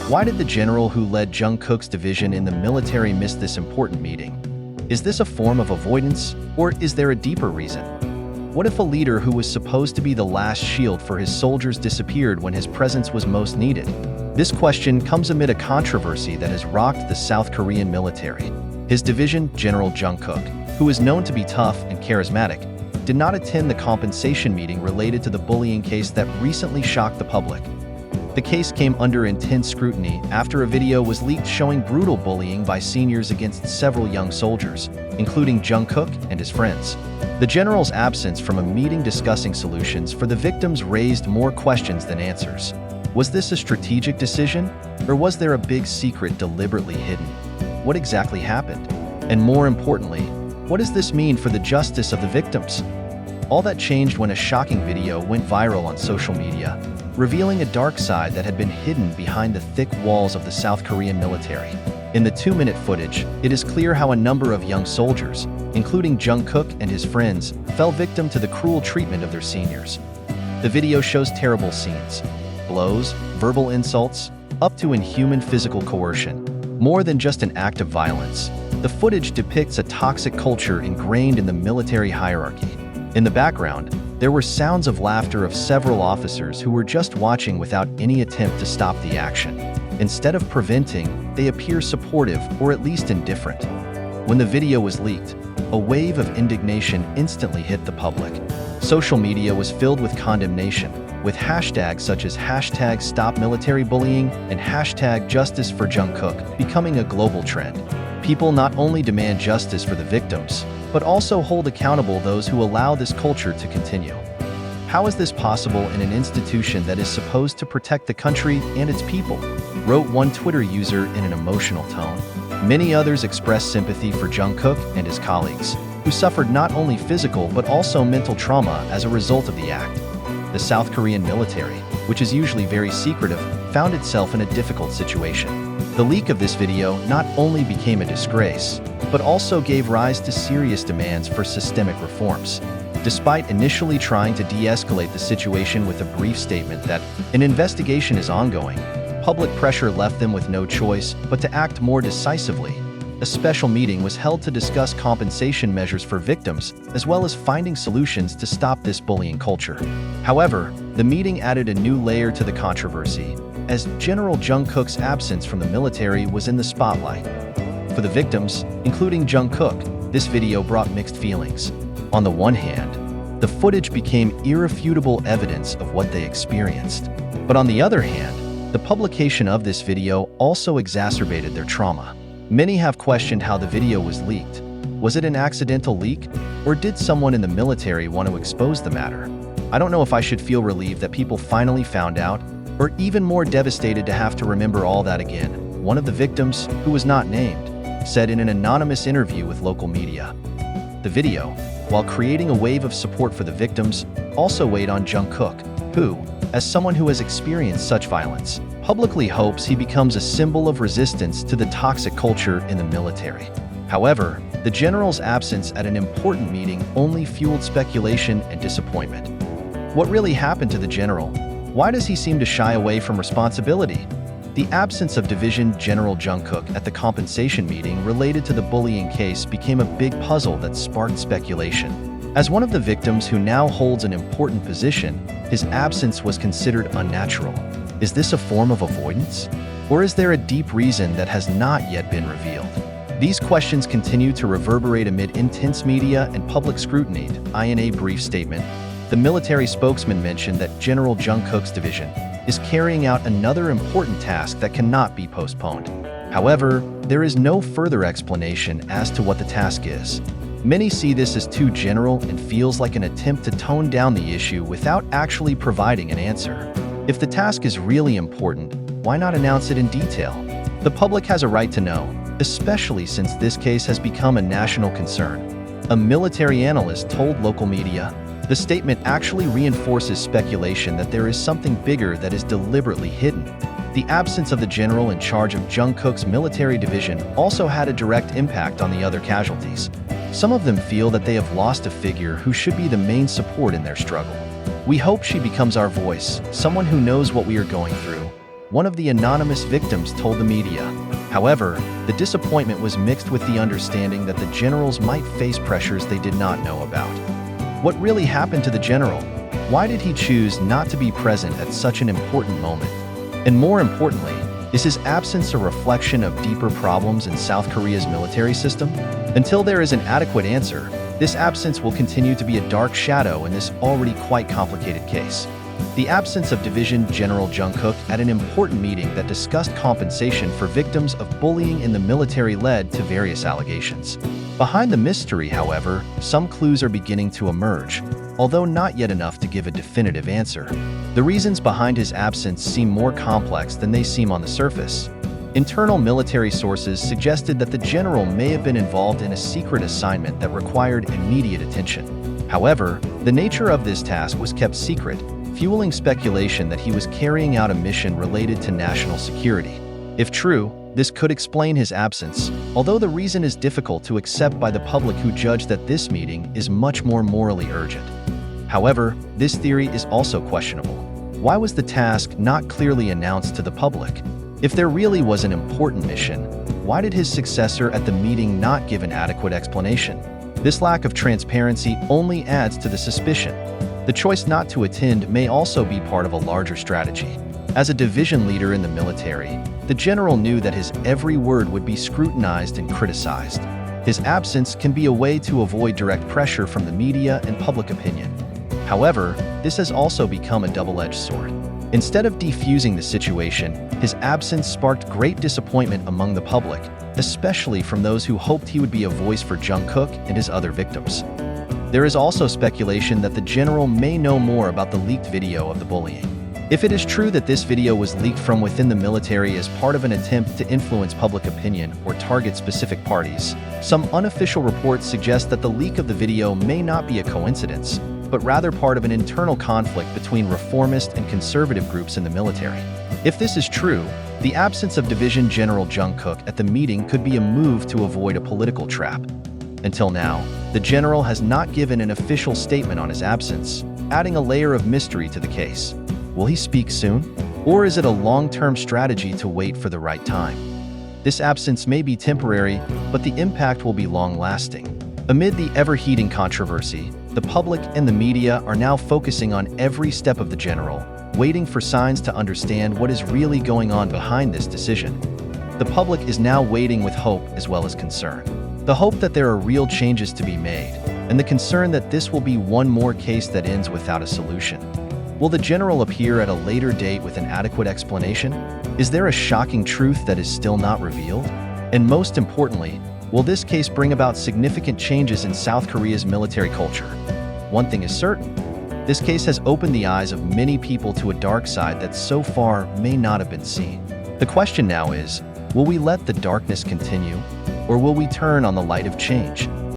Why did the general who led Jungkook's division in the military miss this important meeting? Is this a form of avoidance, or is there a deeper reason? What if a leader who was supposed to be the last shield for his soldiers disappeared when his presence was most needed? This question comes amid a controversy that has rocked the South Korean military. His division, General Jungkook, who is known to be tough and charismatic, did not attend the compensation meeting related to the bullying case that recently shocked the public. The case came under intense scrutiny after a video was leaked showing brutal bullying by seniors against several young soldiers, including Jungkook and his friends. The general's absence from a meeting discussing solutions for the victims raised more questions than answers. Was this a strategic decision, or was there a big secret deliberately hidden? What exactly happened? And more importantly, what does this mean for the justice of the victims? All that changed when a shocking video went viral on social media, revealing a dark side that had been hidden behind the thick walls of the South Korean military. In the 2-minute footage, it is clear how a number of young soldiers, including Jungkook and his friends, fell victim to the cruel treatment of their seniors. The video shows terrible scenes: blows, verbal insults, up to inhuman physical coercion. More than just an act of violence, the footage depicts a toxic culture ingrained in the military hierarchy. In the background, there were sounds of laughter of several officers who were just watching without any attempt to stop the action. Instead of preventing, they appear supportive or at least indifferent. When the video was leaked, a wave of indignation instantly hit the public. Social media was filled with condemnation, with hashtags such as #StopMilitaryBullying and #JusticeForJungkook becoming a global trend. People not only demand justice for the victims, but also hold accountable those who allow this culture to continue. How is this possible in an institution that is supposed to protect the country and its people? Wrote one Twitter user in an emotional tone. Many others expressed sympathy for Jungkook and his colleagues, who suffered not only physical but also mental trauma as a result of the act. The South Korean military, which is usually very secretive, found itself in a difficult situation. The leak of this video not only became a disgrace, but also gave rise to serious demands for systemic reforms. Despite initially trying to de-escalate the situation with a brief statement that an investigation is ongoing, public pressure left them with no choice but to act more decisively. A special meeting was held to discuss compensation measures for victims, as well as finding solutions to stop this bullying culture. However, the meeting added a new layer to the controversy, as General Jungkook's absence from the military was in the spotlight. For the victims, including Jungkook, this video brought mixed feelings. On the one hand, the footage became irrefutable evidence of what they experienced. But on the other hand, the publication of this video also exacerbated their trauma. Many have questioned how the video was leaked. Was it an accidental leak, or did someone in the military want to expose the matter? I don't know if I should feel relieved that people finally found out, or even more devastated to have to remember all that again. One of the victims, who was not named, said in an anonymous interview with local media. The video, while creating a wave of support for the victims, also weighed on Jungkook, who, as someone who has experienced such violence, publicly hopes he becomes a symbol of resistance to the toxic culture in the military. However, the general's absence at an important meeting only fueled speculation and disappointment. What really happened to the general? Why does he seem to shy away from responsibility? The absence of Division General Jungkook at the compensation meeting related to the bullying case became a big puzzle that sparked speculation. As one of the victims who now holds an important position, his absence was considered unnatural. Is this a form of avoidance? Or is there a deep reason that has not yet been revealed? These questions continue to reverberate amid intense media and public scrutiny. In a brief statement, the military spokesman mentioned that General Jungkook's division is carrying out another important task that cannot be postponed. However, there is no further explanation as to what the task is. Many see this as too general and feels like an attempt to tone down the issue without actually providing an answer. If the task is really important, why not announce it in detail? The public has a right to know, especially since this case has become a national concern. A military analyst told local media, "The statement actually reinforces speculation that there is something bigger that is deliberately hidden." The absence of the general in charge of Jungkook's military division also had a direct impact on the other casualties. Some of them feel that they have lost a figure who should be the main support in their struggle. We hope she becomes our voice, someone who knows what we are going through. one of the anonymous victims told the media. However, the disappointment was mixed with the understanding that the generals might face pressures they did not know about. What really happened to the general? Why did he choose not to be present at such an important moment? And more importantly, is his absence a reflection of deeper problems in South Korea's military system? Until there is an adequate answer, this absence will continue to be a dark shadow in this already quite complicated case. The absence of Division General Jung Kook at an important meeting that discussed compensation for victims of bullying in the military led to various allegations. Behind the mystery, however, some clues are beginning to emerge, although not yet enough to give a definitive answer. The reasons behind his absence seem more complex than they seem on the surface. Internal military sources suggested that the general may have been involved in a secret assignment that required immediate attention. However, the nature of this task was kept secret, fueling speculation that he was carrying out a mission related to national security. If true, this could explain his absence, although the reason is difficult to accept by the public who judge that this meeting is much more morally urgent. However, this theory is also questionable. Why was the task not clearly announced to the public? If there really was an important mission, why did his successor at the meeting not give an adequate explanation? This lack of transparency only adds to the suspicion. The choice not to attend may also be part of a larger strategy. As a division leader in the military, the general knew that his every word would be scrutinized and criticized. His absence can be a way to avoid direct pressure from the media and public opinion. However, this has also become a double-edged sword. Instead of defusing the situation, his absence sparked great disappointment among the public, especially from those who hoped he would be a voice for Jung Kook and his other victims. There is also speculation that the general may know more about the leaked video of the bullying. If it is true that this video was leaked from within the military as part of an attempt to influence public opinion or target specific parties, some unofficial reports suggest that the leak of the video may not be a coincidence, but rather part of an internal conflict between reformist and conservative groups in the military. If this is true, the absence of Division General Jung Kook at the meeting could be a move to avoid a political trap. Until now, the general has not given an official statement on his absence, adding a layer of mystery to the case. Will he speak soon? Or is it a long-term strategy to wait for the right time? This absence may be temporary, but the impact will be long-lasting. Amid the ever-heating controversy, the public and the media are now focusing on every step of the general, waiting for signs to understand what is really going on behind this decision. The public is now waiting with hope as well as concern. The hope that there are real changes to be made, and the concern that this will be one more case that ends without a solution. Will the general appear at a later date with an adequate explanation? Is there a shocking truth that is still not revealed? And most importantly, will this case bring about significant changes in South Korea's military culture? One thing is certain. This case has opened the eyes of many people to a dark side that so far may not have been seen. The question now is, will we let the darkness continue, or will we turn on the light of change?